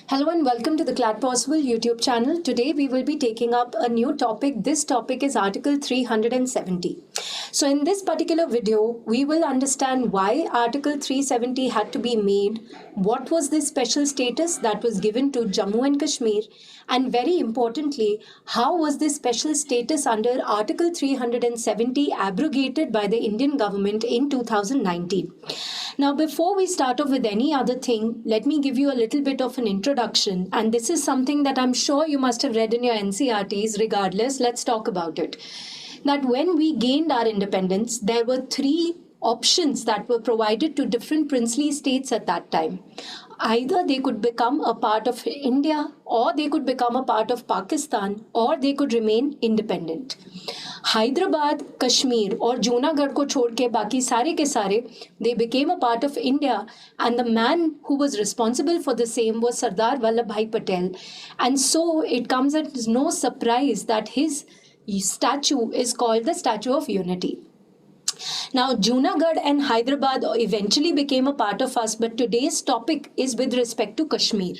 Hello and welcome to the Glad Possible YouTube channel. Today we will be taking up a new topic. This topic is Article 370. So in this particular video, we will understand why Article 370 had to be made, what was the special status that was given to Jammu and Kashmir, and very importantly, how was this special status under Article 370 abrogated by the Indian government in 2019. Now, before we start off with any other thing, let me give you a little bit of an introduction. And this is something that I'm sure you must have read in your NCERTs. Regardless, let's talk about it. That when we gained our independence, there were three options that were provided to different princely states at that time. Either they could become a part of India, or they could become a part of Pakistan, or they could remain independent. Hyderabad, Kashmir और जूनागढ़ को छोड़ के बाकी सारे के सारे they became a part of India, and the man who was responsible for the same was Sardar Vallabhbhai Patel. And so it comes as no surprise that his statue is called the Statue of Unity. Now, Junagadh and Hyderabad eventually became a part of us, but today's topic is with respect to Kashmir.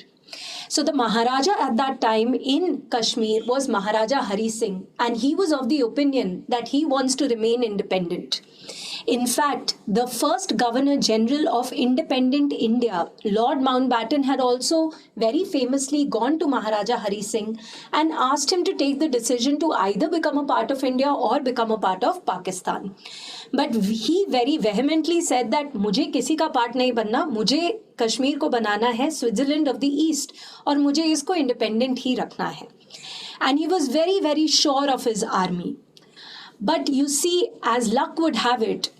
So the Maharaja at that time in Kashmir was Maharaja Hari Singh, and he was of the opinion that he wants to remain independent. In fact, the first Governor General of independent India, Lord Mountbatten, had also very famously gone to Maharaja Hari Singh and asked him to take the decision to either become a part of India or become a part of Pakistan. But he very vehemently said that मुझे किसी का part नहीं बनना, मुझे कश्मीर को बनाना है Switzerland of the east और मुझे इसको इंडिपेंडेंट ही रखना है. And he was very, very sure of his army. But you see, as luck would have it,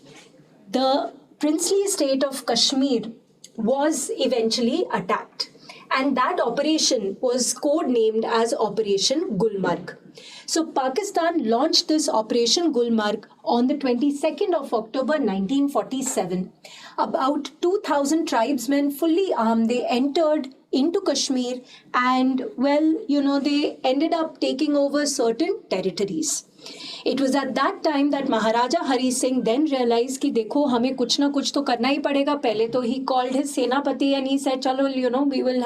the princely state of Kashmir was eventually attacked. And that operation was codenamed as Operation Gulmarg. So Pakistan launched this Operation Gulmarg on the 22nd of October 1947. About 2,000 tribesmen fully armed, they entered into Kashmir and, they ended up taking over certain territories. It was at that time that Maharaja Hari Singh then realized कि देखो हमें कुछ ना कुछ तो करना ही पड़ेगा. पहले तो he called his सेनापति and he said चलो we will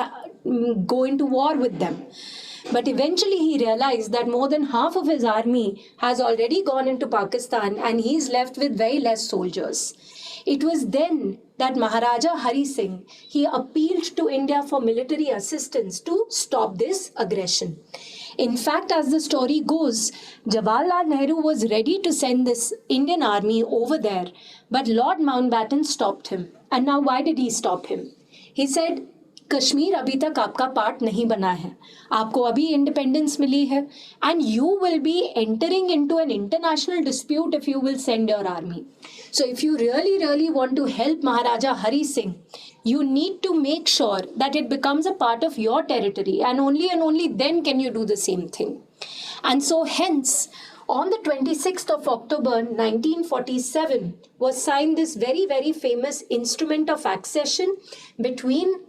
go into war with them. But eventually he realized that more than half of his army has already gone into Pakistan and he is left with very less soldiers. It was then that Maharaja Hari Singh, he appealed to India for military assistance to stop this aggression. In fact, as the story goes, Jawaharlal Nehru was ready to send this Indian army over there, but Lord Mountbatten stopped him. And now why did he stop him? He said, Kashmir अभी तक आपका part नहीं बना है, आपको अभी independence मिली है, and you will be entering into an international dispute if you will send your army. So if you really want to help Maharaja Hari Singh, you need to make sure that it becomes a part of your territory, and only then can you do the same thing. And so hence, on the 26th of October 1947 was signed this very, very famous instrument of accession between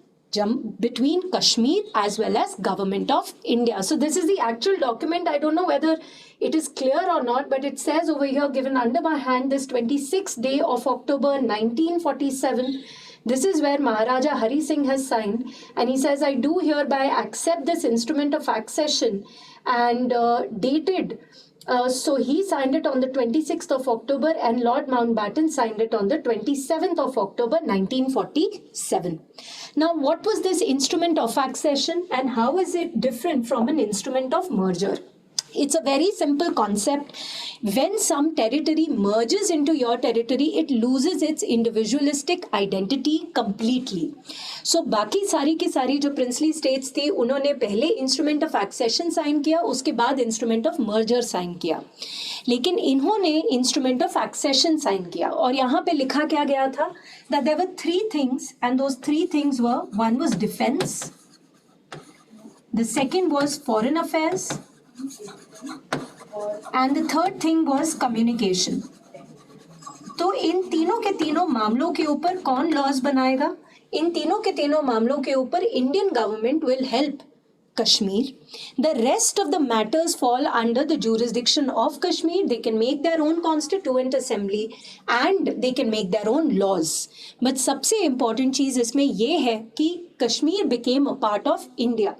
Kashmir as well as Government of India. So this is the actual document. I don't know whether it is clear or not, but it says over here, given under my hand, this 26th day of October 1947, this is where Maharaja Hari Singh has signed, and he says, I do hereby accept this instrument of accession, and dated. So he signed it on the 26th of October and Lord Mountbatten signed it on the 27th of October 1947. Now, what was this instrument of accession and how is it different from an instrument of merger? It's a very simple concept. When some territory merges into your territory, it loses its individualistic identity completely. So बाकी सारी की सारी जो princely states थी, उन्होंने पहले instrument of accession sign किया, उसके बाद instrument of merger sign किया. लेकिन इन्होंने instrument of accession sign किया और यहाँ पे लिखा क्या गया था that there were three things, and those three things were, one was defense, the second was foreign affairs, and the third thing was communication. तो इन तीनों के तीनों मामलों के ऊपर कौन लॉज बनाएगा? इन तीनों के तीनों मामलों के ऊपर Indian government will help Kashmir. The rest of the matters fall under the jurisdiction of Kashmir. They can make their own constituent assembly and they can make their own laws. But सबसे important चीज इसमें ये है कि Kashmir became a part of India,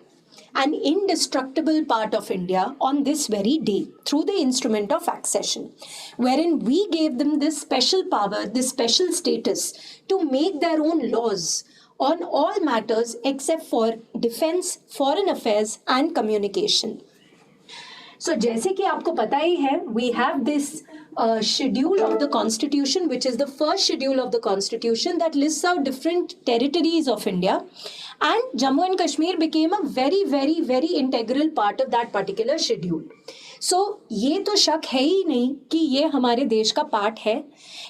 an indestructible part of India on this very day through the instrument of accession, wherein we gave them this special power, this special status to make their own laws on all matters except for defense, foreign affairs and communication. So जैसे कि आपको पता ही है, we have this schedule of the constitution, which is the first schedule of the constitution that lists out different territories of India, and Jammu and Kashmir became a very, very, very integral part of that particular schedule. So ये तो शक है ही नहीं कि ये हमारे देश का पार्ट है,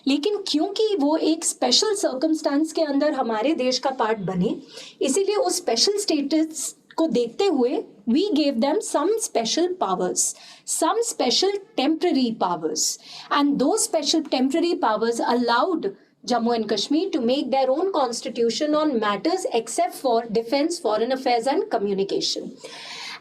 लेकिन क्योंकि वो एक स्पेशल सर्कमस्टांस के अंदर हमारे देश का पार्ट बने, इसीलिए उस स्पेशल स्टेटस को देखते हुए we gave them some special powers, some special temporary powers, and those special temporary powers allowed Jammu and Kashmir to make their own constitution on matters except for defense, foreign affairs and communication.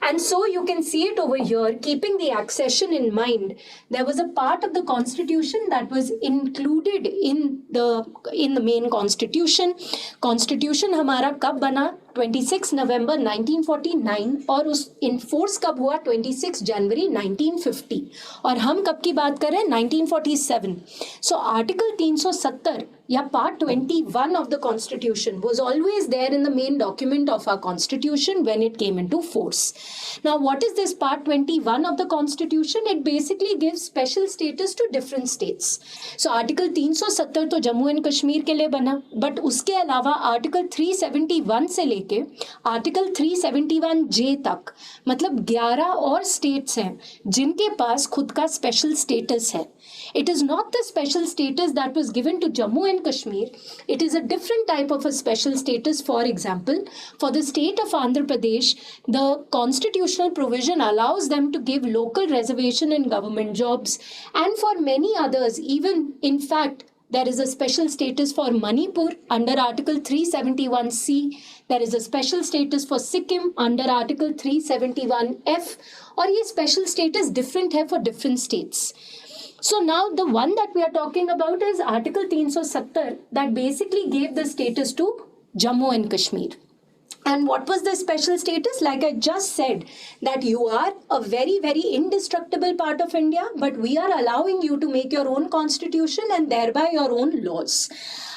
And so you can see it over here, keeping the accession in mind, there was a part of the constitution that was included in the main constitution. Constitution हमारा कब बना? 26 नवंबर 1949 और उस enforce कब हुआ? 26 जनवरी 1950. और हम कब की बात कर रहे हैं? 1947. So आर्टिकल 370 या part 21 of the constitution was always there in the main document of our constitution when it came into force. Now what is this part 21 of the constitution? It basically gives special status to different states. So article 370 तो Jammu and Kashmir के लिए बना, but उसके अलावा article 371 से लेके article 371J तक, मतलब 11 और स्टेट्स हैं जिनके पास खुद का स्पेशल स्टेटस है. It is not the special status that was given to Jammu and Kashmir. It is a different type of a special status. For example, for the state of Andhra Pradesh, the constitutional provision allows them to give local reservation in government jobs, and for many others, even in fact, there is a special status for Manipur under Article 371C. There is a special status for Sikkim under Article 371F. और ये special status different है for different states. So now the one that we are talking about is Article 370 that basically gave the status to Jammu and Kashmir. And what was the special status? Like I just said, that you are a very, very indestructible part of India, but we are allowing you to make your own constitution and thereby your own laws.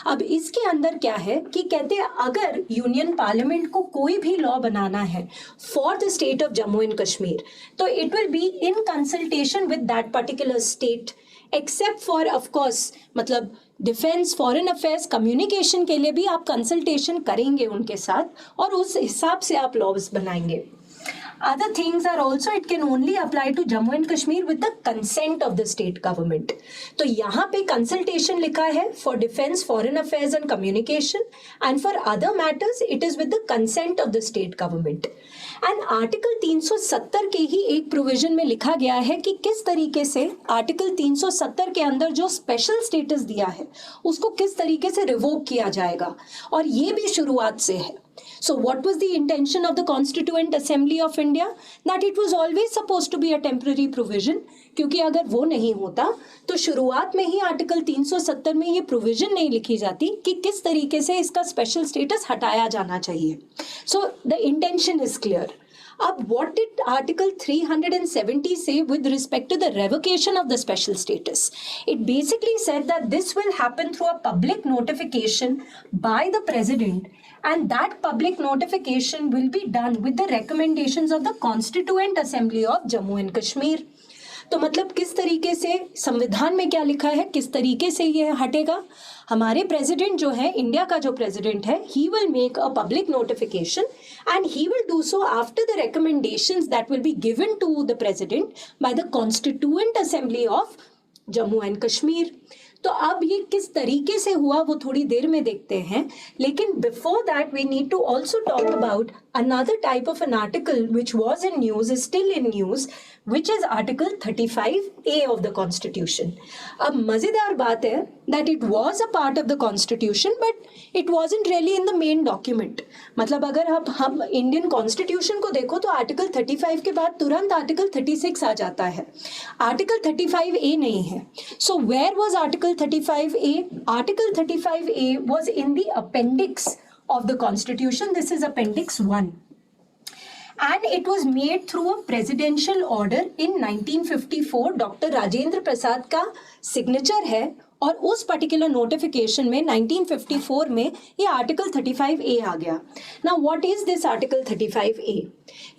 अब इसके अंदर क्या है कि कहते हैं अगर union parliament को कोई भी लॉ बनाना है for the state of Jammu and Kashmir, तो it will be in consultation with that particular state, except for of course मतलब डिफेंस, फॉरेन अफेयर्स, कम्युनिकेशन के लिए भी आप कंसल्टेशन करेंगे उनके साथ और उस हिसाब से आप लॉज बनाएंगे. Other things are also, it can only apply to Jammu and Kashmir with the consent of the state government. तो यहाँ पे consultation लिखा है for defense, foreign affairs and communication, and for other matters it is with the consent of the state government. And Article 370 के ही एक provision में लिखा गया है कि किस तरीके से Article 370 के अंदर जो special status दिया है उसको किस तरीके से revoke किया जाएगा, और ये भी शुरुआत से है. So what was the intention of the Constituent Assembly of India? That it was always supposed to be a temporary provision, क्योंकि अगर वो नहीं होता तो शुरुआत में ही आर्टिकल 370 में ये प्रोविजन नहीं लिखी जाती कि किस तरीके से इसका स्पेशल स्टेटस हटाया जाना चाहिए. So the intention is clear. अब what did Article 370 say with respect to the revocation of the special status? It basically said that this will happen through a public notification by the President, and that public notification will be done with the recommendations of the Constituent Assembly of Jammu and Kashmir. तो मतलब किस तरीके से संविधान में क्या लिखा है, किस तरीके से ये हटेगा. हमारे प्रेसिडेंट जो है, इंडिया का जो प्रेसिडेंट है, he will make a public notification and he will do so after the recommendations that will be given to the president by the constituent assembly of Jammu and Kashmir. तो अब ये किस तरीके से हुआ वो थोड़ी देर में देखते हैं, लेकिन before that we need to also talk about another type of an article which was in news, is still in news, which is Article 35A of the Constitution. अब मजेदार बात है that it was a part of the Constitution but it wasn't really in the main document. मतलब अगर हम Indian constitution को देखो तो आर्टिकल 35 के बाद तुरंत आर्टिकल 36 आ जाता है, आर्टिकल 35A नहीं है. So where was article 35A? Article 35A was in the appendix of the Constitution. This is Appendix 1. And it was made through a presidential order in 1954. Doctor Rajendra Prasad का signature है और उस particular notification में 1954 में ये article 35A आ गया. Now what is this article 35A?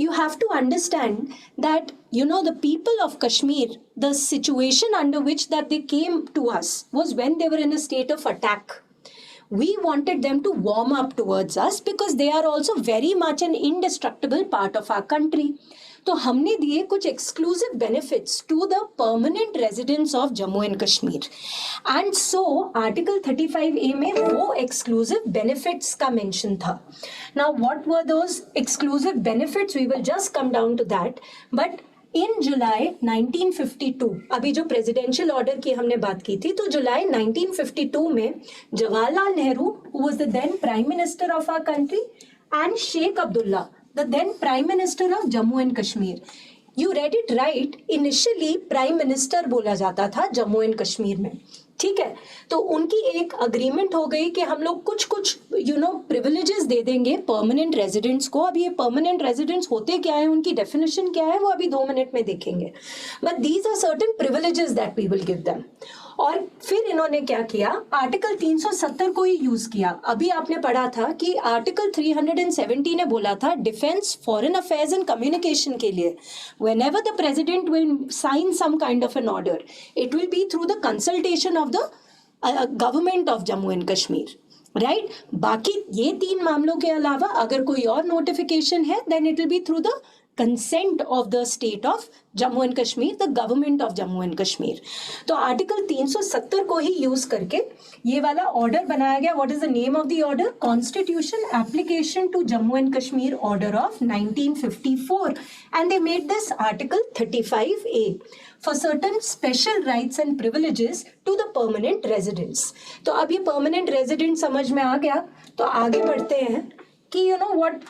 You have to understand that the people of Kashmir, the situation under which that they came to us was when they were in a state of attack. We wanted them to warm up towards us because they are also very much an indestructible part of our country. तो हमने दिए कुछ exclusive benefits to the permanent residents of Jammu and Kashmir. And so Article 35A में वो exclusive benefits का mention था. Now what were those exclusive benefits? We will just come down to that. But इन जुलाई 1952, अभी जो presidential order की हमने बात की थी, तो जुलाई 1952 में Jawaharlal Nehru, who was the then prime minister of our country, and Sheikh Abdullah, the then prime minister of Jammu and Kashmir. You read it right, initially prime minister बोला जाता था जम्मू एंड कश्मीर में, ठीक है. तो उनकी एक अग्रीमेंट हो गई कि हम लोग कुछ प्रिविलेजेस दे देंगे परमानेंट रेजिडेंट्स को. अब ये परमानेंट रेजिडेंट्स होते क्या है, उनकी डेफिनेशन क्या है, वो अभी 2 मिनट में देखेंगे. But these are certain privileges that we will give them. और फिर इन्होंने क्या किया, आर्टिकल 370 को ही यूज किया. अभी आपने पढ़ा था कि आर्टिकल 370 ने बोला था defence, foreign affairs and communication के लिए whenever the president will sign some kind of an order, it will be through the consultation of the government of Jammu and Kashmir, right? बाकी ये 3 मामलों के अलावा अगर कोई और नोटिफिकेशन है, then it will be through the consent of the state of Jammu and Kashmir, the government of Jammu and Kashmir. तो आर्टिकल 370 को ही यूज करके ये वाला ऑर्डर बनाया गया. What is the name of the order? Constitution application to Jammu and Kashmir order of 1954, and they made this article 35A for certain special rights and privileges to the permanent residents. तो अब ये permanent resident समझ में आ गया, तो आगे बढ़ते हैं कि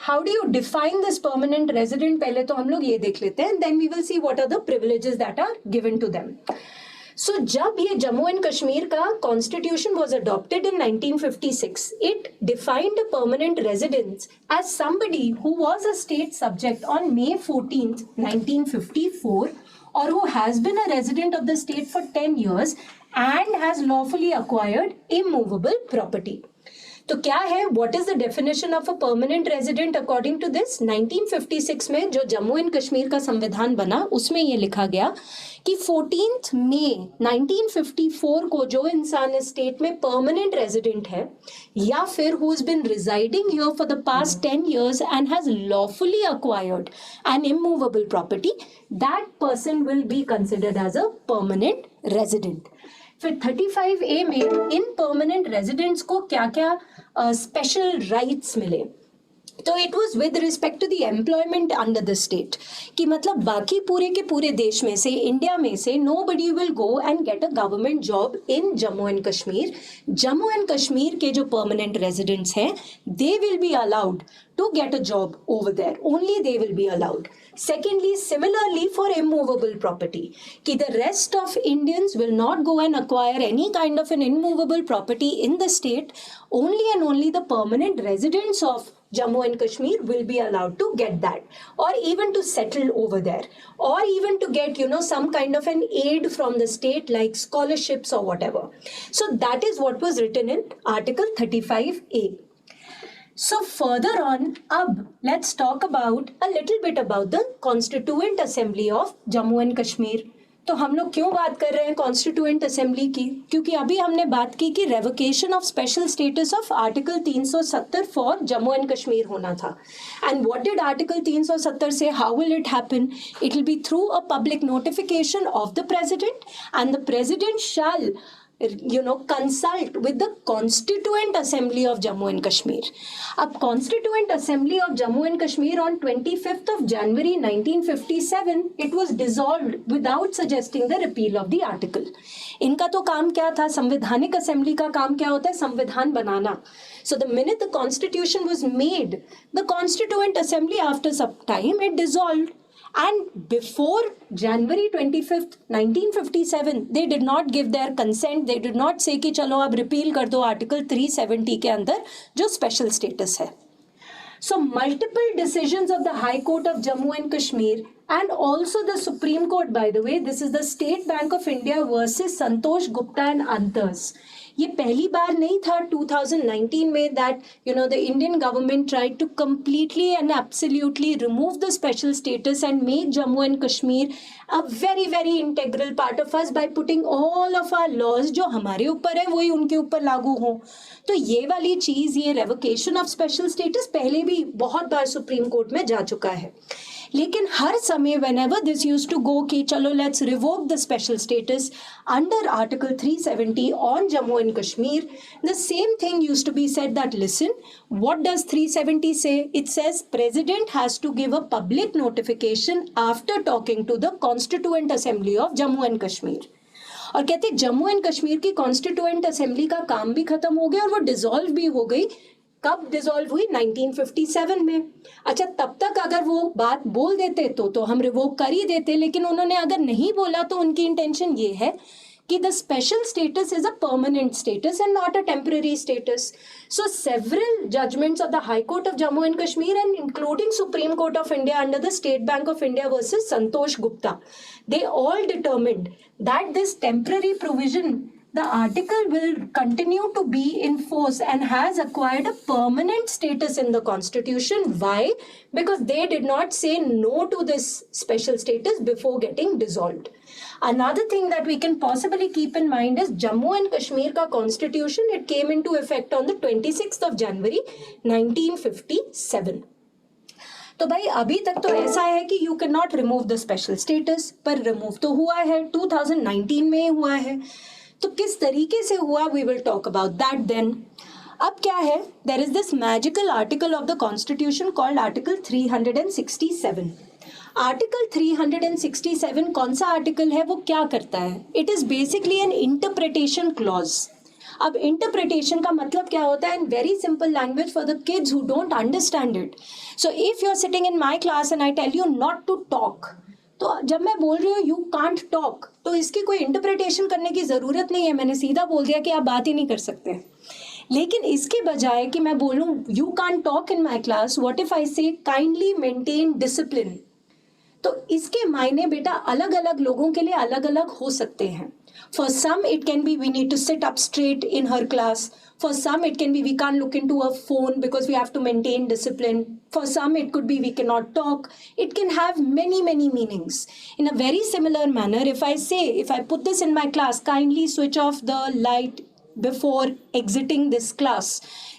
how do you define this permanent resident? पहले तो हम लोग ये देख लेते हैं, then we will see what are the privileges that are given to them. So जब ये जम्मू एंड कश्मीर का constitution was adopted in 1956, it defined a permanent residence as somebody who was a state subject on May 14th, 1954, or who has been a resident of the state for 10 years and has lawfully acquired immovable property. तो क्या है, what is the definition of a permanent resident according to this? 1956 में जो Jammu and Kashmir का संविधान बना उसमें ये लिखा गया कि 14 मई 1954 को जो इंसान इस स्टेट में परमानेंट रेजिडेंट है या फिर who has been residing here for the past 10 years and has lawfully acquired an immovable property, that person will be considered as a permanent resident. फिर 35A में इन परमानेंट रेजिडेंट्स को क्या क्या special rights मिले. तो it was with respect to the employment under the state, कि मतलब बाकी पूरे के पूरे देश में से, इंडिया में से, nobody will go and get a government job in Jammu and Kashmir. Jammu and Kashmir के जो परमानेंट रेजिडेंट्स हैं, they will be allowed to get a job over there. Only they will be allowed. Secondly, similarly for immovable property, कि the rest of Indians will not go and acquire any kind of an immovable property in the state. Only and only the permanent residents of Jammu and Kashmir will be allowed to get that, or even to settle over there, or even to get some kind of an aid from the state like scholarships or whatever. So that is what was written in Article 35A. So further on, अब let's talk about a little bit about the Constituent Assembly of Jammu and Kashmir. तो हम लोग क्यों बात कर रहे हैं constituent assembly की? क्योंकि अभी हमने बात की कि revocation of special status of article 370 for Jammu and Kashmir होना था. एंड व्हाट डिड आर्टिकल 370 से? How will it happen? It will B through a public notification of the president, and the president shell consult with the Constituent Assembly of Jammu and Kashmir. अब Constituent Assembly of Jammu and Kashmir on 25th of January 1957 it was dissolved without suggesting the repeal of the article. इनका तो काम क्या था, संवैधानिक assembly का काम क्या होता है, संविधान बनाना. So the minute the constitution was made, the Constituent Assembly after some time it dissolved. And before January 25th, 1957, they did not give their consent. They did not say कि चलो अब repeal कर दो Article 370 के अंदर जो special status है. So multiple decisions of the High Court of Jammu and Kashmir and also the Supreme Court, by the way, this is the State Bank of India versus Santosh Gupta and others. ये पहली बार नहीं था 2019 में that the Indian government tried to completely and absolutely remove the special status and make Jammu and Kashmir a very very integral part of us by putting all of our laws जो हमारे ऊपर है वही उनके ऊपर लागू हो. तो ये वाली चीज, ये revocation of special status पहले भी बहुत बार सुप्रीम कोर्ट में जा चुका है. लेकिन हर समय whenever this used to go कि चलो let's revoke the special status under Article 370 on Jammu and Kashmir, the same thing used to be said that listen, what does 370 say? It says President has to give a public notification after talking to the Constituent Assembly of Jammu and Kashmir. और कहते Jammu and Kashmir की constituent assembly का काम भी खत्म हो गया और वो डिसॉल्व भी हो गई. कब डिसॉल्व हुई? 1957 में. अच्छा, तब तक अगर वो बात बोल देते तो हम रिवोक कर ही देते, लेकिन उन्होंने अगर नहीं बोला तो उनकी इंटेंशन ये है कि the special status is a permanent status and not a temporary status. So several judgments of the High Court of Jammu and Kashmir and including Supreme Court of India under the State Bank of India versus Santosh Gupta, they all determined that this temporary provision, the article will continue to be in force and has acquired a permanent status in the constitution. Why? Because they did not say no to this special status before getting dissolved. Another thing that we can possibly keep in mind is Jammu and Kashmir ka constitution, it came into effect on the 26th of January 1957. तो भाई अभी तक तो ऐसा है कि you can not remove the special status, पर remove तो हुआ है 2019 में हुआ है. तो किस तरीके से हुआ, we will talk about that then. अब क्या है, there is this magical article of the constitution called article 367. Article 367 कौन सा आर्टिकल है, वो क्या करता है? It is basically an interpretation clause. अब इंटरप्रिटेशन का मतलब क्या होता है? In very simple language for the kids who don't understand it. So if you are sitting in my class and I tell you not to talk, तो जब मैं बोल रही हूँ यू कांट टॉक, तो इसकी कोई इंटरप्रिटेशन करने की ज़रूरत नहीं है. मैंने सीधा बोल दिया कि आप बात ही नहीं कर सकते. लेकिन इसके बजाय कि मैं बोलूँ you can't talk in my class, what if I से काइंडली मेंटेन डिसिप्लिन, तो इसके मायने बेटा अलग अलग लोगों के लिए अलग अलग हो सकते हैं. For some it can be we need to sit up straight in her class. For some it can be we can't look into a phone because we have to maintain discipline. For some it could be we cannot talk. It can have many meanings. In a very similar manner, if I put this in my class, kindly switch off the light before exiting this class,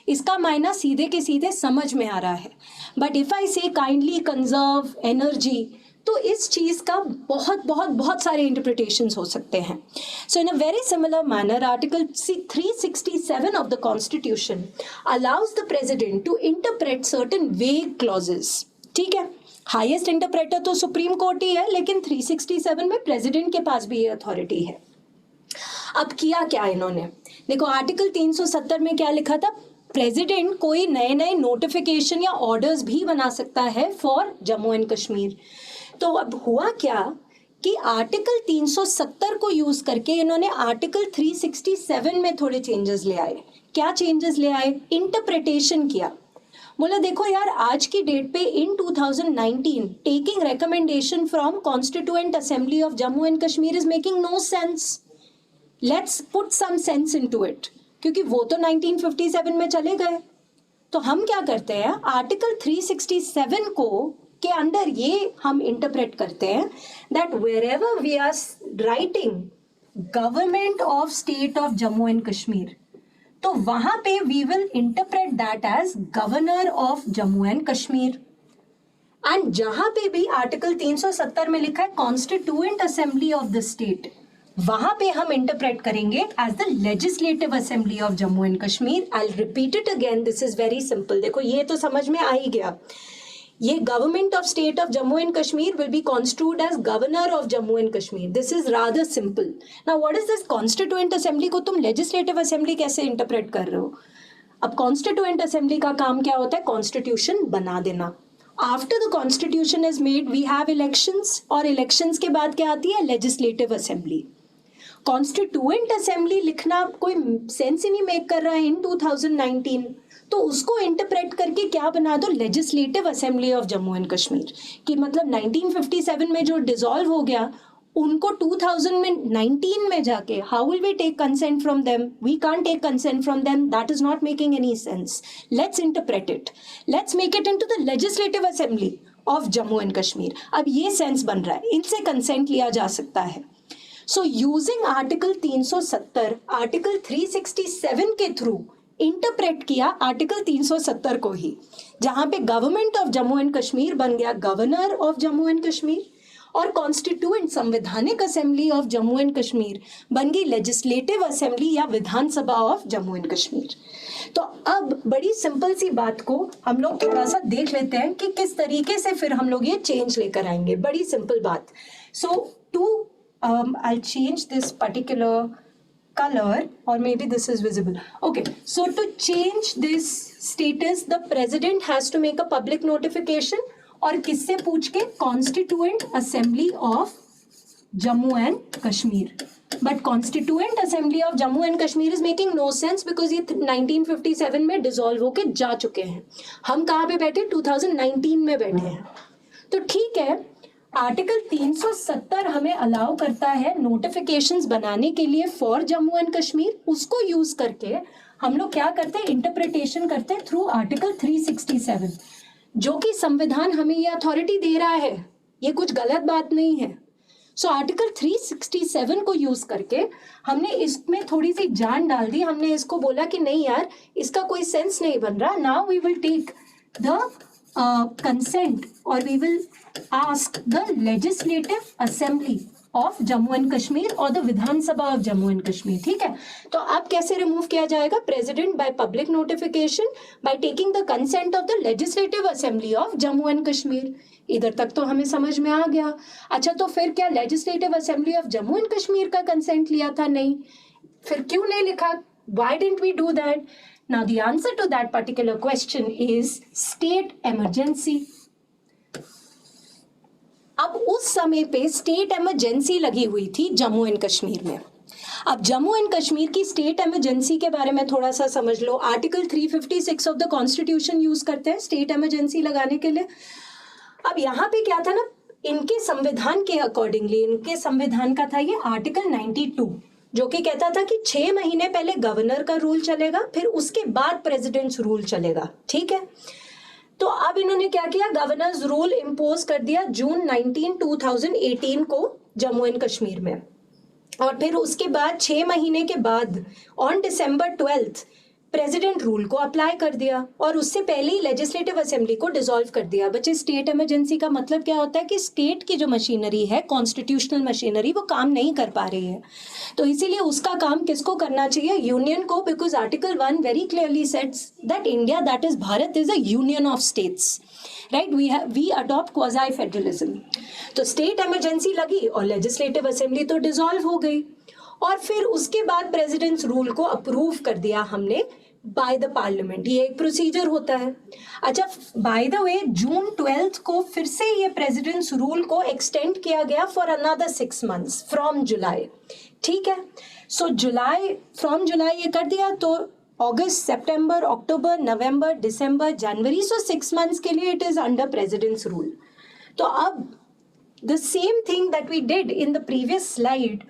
इसका मायना सीधे के सीधे समझ में आ रहा है. But if I say kindly conserve energy, तो इस चीज का बहुत सारे इंटरप्रिटेशंस हो सकते हैं. So in a very similar manner article 367 of the constitution allows the president to interpret certain vague clauses. ठीक है, हाईएस्ट इंटरप्रेटर तो सुप्रीम कोर्ट ही है, लेकिन 367 में प्रेसिडेंट के पास भी ये अथॉरिटी है. अब किया क्या इन्होंने, देखो आर्टिकल 370 में क्या लिखा था, प्रेसिडेंट कोई नए नोटिफिकेशन या ऑर्डर्स भी बना सकता है फॉर जम्मू एंड कश्मीर. तो अब हुआ क्या कि आर्टिकल 370 को यूज करके इन्होंने आर्टिकल 367 में थोड़े चेंजेस ले आए. क्या चेंजेस ले आए? इंटरप्रिटेशन किया. बोला देखो यार, आज की डेट पे in 2019 taking recommendation from constituent assembly of Jammu and Kashmir is making no sense. Let's put some sense into it, क्योंकि वो तो 1957 में चले गए. तो हम क्या करते हैं, आर्टिकल 367 को के अंदर ये हम इंटरप्रेट करते हैं that wherever we are writing government of state of Jammu and Kashmir, तो वहां पे we will interpret that as governor of Jammu and Kashmir. And जहां पे भी आर्टिकल 370 में लिखा है constituent assembly of the state, वहां पे हम इंटरप्रेट करेंगे as the legislative assembly of Jammu and Kashmir. I repeat it again, this is very simple. देखो ये तो समझ में आ ही गया, ये government of state of Jammu and Kashmir will be constitute as governor of Jammu and Kashmir. This is rather simple. Now what is this constituent assembly को तुम legislative assembly कैसे इंटरप्रेट कर रहे हो? अब कॉन्स्टिट्यूएंट असेंबली का काम क्या होता है? कॉन्स्टिट्यूशन बना देना। After the constitution is made we have elections, और इलेक्शंस के बाद क्या आती है? Legislative assembly. कॉन्स्टिट्यूएंट असेंबली लिखना कोई सेंस ही नहीं मेक कर रहा है इन 2019, तो उसको इंटरप्रेट करके क्या बना दो? Legislative assembly of Jammu and Kashmir. कि मतलब 1957 में जो डिसॉल्व हो गया, उनको 2019 में जाके how will we take consent from them? We can't take consent from them, that is not making any sense. Let's interpret it, let's make it into the legislative assembly of Jammu and Kashmir. अब ये sense बन रहा है, इनसे consent लिया जा सकता है। सो यूजिंग आर्टिकल 370, आर्टिकल 367 के थ्रू इंटरप्रेट किया आर्टिकल 370 को ही, जहां पे government of Jammu and Kashmir बन गया governor of Jammu and Kashmir, और कॉन्स्टिट्यूएंट संवैधानिक assembly of Jammu and Kashmir बन गई लेजिस्लेटिव असेंबली या विधानसभा ऑफ जम्मू एंड कश्मीर। तो अब बड़ी सिंपल सी बात को हम लोग थोड़ा सा देख लेते हैं कि किस तरीके से फिर हम लोग ये चेंज लेकर आएंगे। बड़ी सिंपल बात। सो to I'll change this particular color, or maybe this is visible. Okay, so to change this status, the president has to make a public notification, और किससे पूछ के? Constituent Assembly of Jammu and Kashmir. But Constituent Assembly of Jammu and Kashmir is making no sense because ये 1957 में dissolve होके जा चुके हैं। हम कहाँ पे बैठे? 2019 में बैठे हैं। तो ठीक है, आर्टिकल 370 हमें अलाउ करता है नोटिफिकेशंस बनाने के लिए फॉर जम्मू एंड कश्मीर। उसको यूज करके हम लोग क्या करते हैं? इंटरप्रिटेशन करते हैं थ्रू आर्टिकल 367, जो कि संविधान हमें ये अथॉरिटी दे रहा है। ये कुछ गलत बात नहीं है। सो आर्टिकल 367 को यूज करके हमने इसमें थोड़ी सी जान डाल दी। हमने इसको बोला कि नहीं यार, इसका कोई सेंस नहीं बन रहा। Now we will take the consent, or we will ask the legislative assembly of Jammu and Kashmir or the Vidhan Sabha of Jammu and Kashmir। ठीक है, तो अब कैसे रिमूव किया जाएगा? President by public notification by taking the consent of the legislative assembly of Jammu and Kashmir. इधर तक तो हमें समझ में आ गया। अच्छा, तो फिर क्या legislative assembly of Jammu and Kashmir का कंसेंट लिया था? नहीं। फिर क्यों नहीं लिखा? Why didn't we do that? Now the answer to that particular question is state emergency. अब उस समय पे स्टेट इमरजेंसी लगी हुई थी जम्मू एंड कश्मीर में। अब जम्मू एंड कश्मीर की स्टेट इमरजेंसी के बारे में थोड़ा सा समझ लो। Article 356 of the constitution use करते हैं स्टेट इमरजेंसी लगाने के लिए। अब यहाँ पे क्या था ना, इनके संविधान के अकॉर्डिंगली, इनके संविधान का था ये आर्टिकल 92, जो कि कहता था कि 6 महीने पहले गवर्नर का रूल चलेगा, फिर उसके बाद प्रेसिडेंट्स रूल चलेगा। ठीक है, तो अब इन्होंने क्या किया? गवर्नर्स रूल इम्पोज कर दिया जून 19, 2018 को जम्मू एंड कश्मीर में, और फिर उसके बाद 6 महीने के बाद ऑन December 12 प्रेसिडेंट रूल को अप्लाई कर दिया, और उससे पहले ही लेजिस्लेटिव असेंबली को डिसॉल्व कर दिया। बच्चे, स्टेट इमरजेंसी का मतलब क्या होता है? कि स्टेट की जो मशीनरी है, कॉन्स्टिट्यूशनल मशीनरी, वो काम नहीं कर पा रही है। तो इसीलिए उसका काम किसको करना चाहिए? यूनियन को, because article 1 very clearly sets that India, that is Bharat, is a union of states, right? We adopt quasi federalism. तो स्टेट इमरजेंसी लगी और लेजिस्लेटिव असेंबली तो डिसॉल्व हो गई, और फिर उसके बाद प्रेसिडेंट्स रूल को अप्रूव कर दिया हमने बाय द पार्लियामेंट। ये एक प्रोसीजर होता है। अच्छा, बाय द वे, जून 12 को फिर से ये प्रेसिडेंट्स रूल को एक्सटेंड किया गया फॉर अनदर 6 months फ्रॉम जुलाई। ठीक है, सो फ्रॉम जुलाई ये कर दिया, तो अगस्त, सितंबर, अक्टूबर, नवंबर, दिसंबर, जनवरी, सो 6 months के लिए it is under president's rule. तो अब the same thing that we did in the previous slide,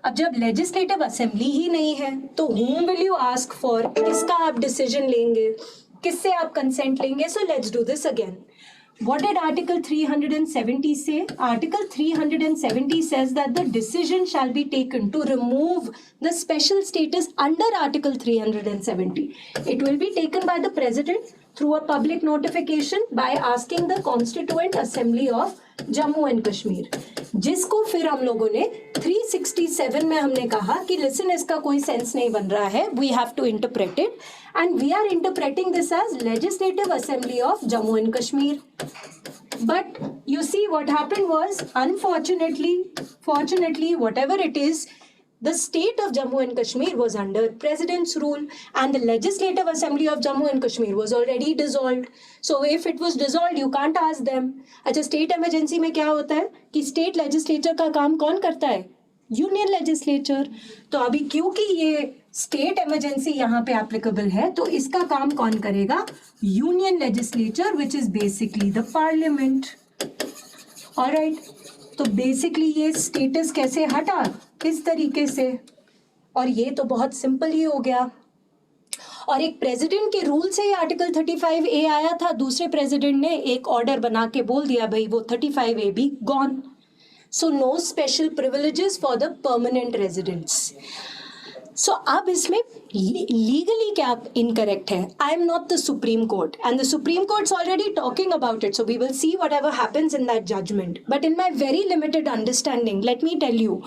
अब जब लेजिस्लेटिव असेंबली ही नहीं है तो whom will you ask for? किसका आप डिसीजन लेंगे? किससे आप कंसेंट लेंगे? So let's do this again. What did Article 370 say? Article 370 says that the decision shall be taken to remove the special status under Article 370. It will be taken by the President through a public notification by asking the Constituent Assembly of Jammu and Kashmir, जिसको फिर हम लोगों ने 367 में हमने कहा कि listen इसका कोई सेंस नहीं बन रहा है, we have to interpret it and we are interpreting this as legislative assembly of Jammu and Kashmir. But you see what happened was, fortunately, whatever it is, the state of Jammu and Kashmir was under president's rule and the legislative assembly of Jammu and Kashmir was already dissolved. So if it was dissolved, you can't ask them. अच्छा, state emergency में क्या होता है कि state legislature का काम कौन करता है? Union legislature. तो अभी क्योंकि ये स्टेट इमरजेंसी यहाँ पे एप्लीकेबल है, तो इसका काम कौन करेगा? Union legislature, which is basically the parliament. Alright, तो बेसिकली ये स्टेटस कैसे हटा, किस तरीके से? और ये तो बहुत सिंपल ही हो गया. और एक प्रेसिडेंट के रूल से ही आर्टिकल 35A आया था. दूसरे प्रेसिडेंट ने एक ऑर्डर बना के बोल दिया भाई वो 35A भी gone. So no special privileges for the permanent residents. So अब इसमें legally क्या incorrect है? I am not the Supreme Court and the Supreme Court's already talking about it. So we will see whatever happens in that judgment. But in my very limited understanding, let me tell you,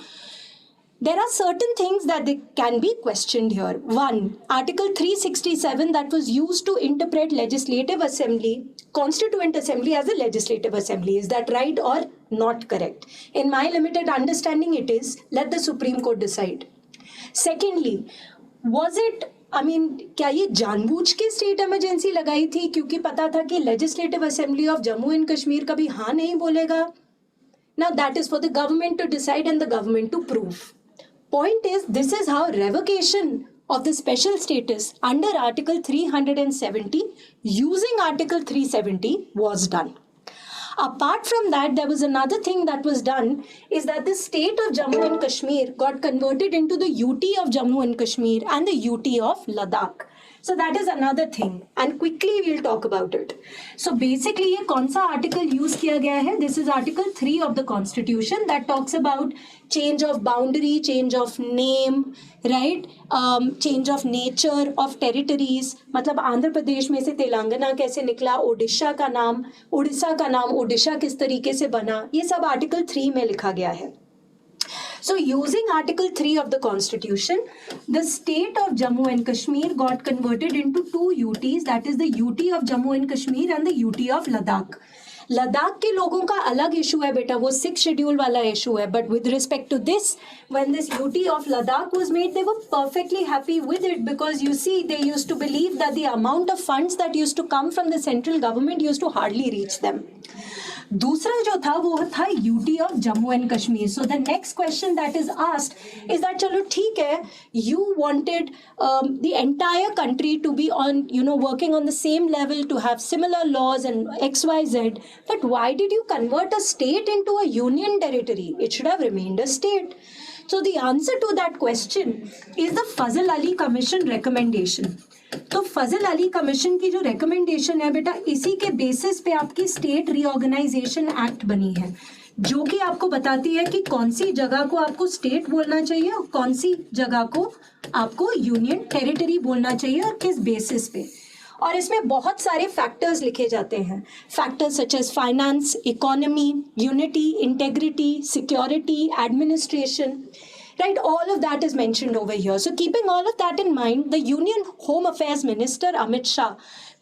there are certain things that they can be questioned here. One, Article 367 that was used to interpret legislative assembly, constituent assembly as a legislative assembly. Is that right or not correct? In my limited understanding, it is. Let the Supreme Court decide. Secondly, was it, क्या ये जानबूझ के state emergency लगाई थी क्योंकि पता था कि legislative assembly of Jammu and Kashmir कभी हाँ नहीं बोलेगा? Now that is for the government to decide and the government to prove. Point is, this is how revocation of the special status under Article 370 using Article 370 was done. Apart from that, there was another thing that was done, is that the state of Jammu and Kashmir got converted into the UT of Jammu and Kashmir and the UT of Ladakh. So that is another thing and quickly we'll talk about it. So basically ये कौन सा article use किया गया है? This is Article 3 of the Constitution that talks about change of boundary, change of name, right? Change of nature of territories. मतलब आंध्र प्रदेश में से तेलंगाना कैसे निकला, उड़ीसा का नाम ओडिशा किस तरीके से बना, ये सब Article 3 में लिखा गया है. So using Article 3 of the Constitution, the state of Jammu and Kashmir got converted into two UTs, that is the UT of Jammu and Kashmir and the UT of Ladakh. Ladakh के लोगों का अलग issue है बेटा, वो 6th schedule वाला issue है. But with respect to this, when this UT of Ladakh was made, they were perfectly happy with it because you see, they used to believe that the amount of funds that used to come from the central government used to hardly reach them. दूसरा जो था वो था UT of Jammu and Kashmir. So the next question that is asked is that चलो ठीक है, you wanted the entire country to be on, working on the same level, to have similar laws and XYZ, but why did you convert a state into a union territory? It should have remained a state. So the answer to that question is the Fazal Ali Commission recommendation. तो फजल Ali commission की जो recommendation है बेटा, इसी के basis पे आपकी state reorganisation act बनी है, जो कि आपको बताती है कि कौन सी जगह को आपको स्टेट बोलना चाहिए और कौन सी जगह को आपको यूनियन टेरिटरी बोलना चाहिए और किस बेसिस पे. और इसमें बहुत सारे फैक्टर्स लिखे जाते हैं, factors such as finance, economy, unity, integrity, security, administration. Right, all of that is mentioned over here. So keeping all of that in mind, the Union Home Affairs Minister Amit Shah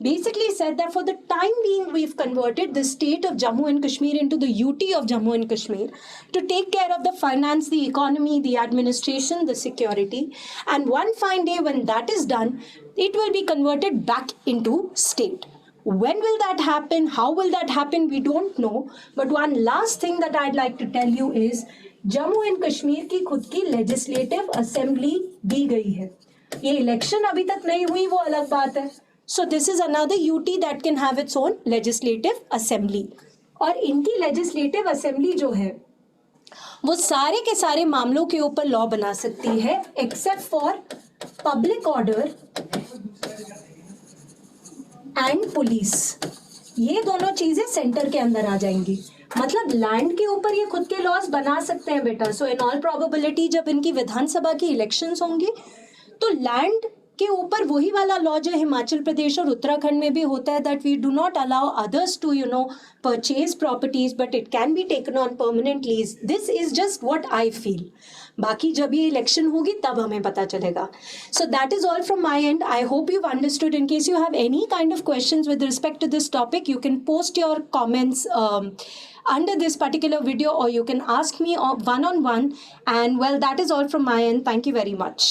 basically said that for the time being, we've converted the state of Jammu and Kashmir into the UT of Jammu and Kashmir to take care of the finance, the economy, the administration, the security. And one fine day when that is done, it will be converted back into state. When will that happen? How will that happen? We don't know. But one last thing that I'd like to tell you is, Jammu and Kashmir की खुद की legislative assembly दी गई है. ये election अभी तक नहीं हुई, वो अलग बात है. So this is another UT that can have its own legislative assembly. और इनकी लेजिस्लेटिव असेंबली जो है वो सारे के सारे मामलों के ऊपर लॉ बना सकती है, except for public order and police. ये दोनों चीजें सेंटर के अंदर आ जाएंगी. मतलब लैंड के ऊपर ये खुद के लॉज बना सकते हैं बेटा. सो इन ऑल प्रोबेबिलिटी जब इनकी विधानसभा की इलेक्शंस होंगी तो लैंड के ऊपर वही वाला लॉ जो हिमाचल प्रदेश और उत्तराखंड में भी होता है, that we do not allow others to purchase properties but it can be taken on permanent lease. This is just what I feel. बाकी जब ये इलेक्शन होगी तब हमें पता चलेगा. So that is all from my end. I hope you've understood. In case you have any kind of questions with respect to this topic, you can post your comments under this particular video, or you can ask me one-on-one. And well, that is all from my end. Thank you very much.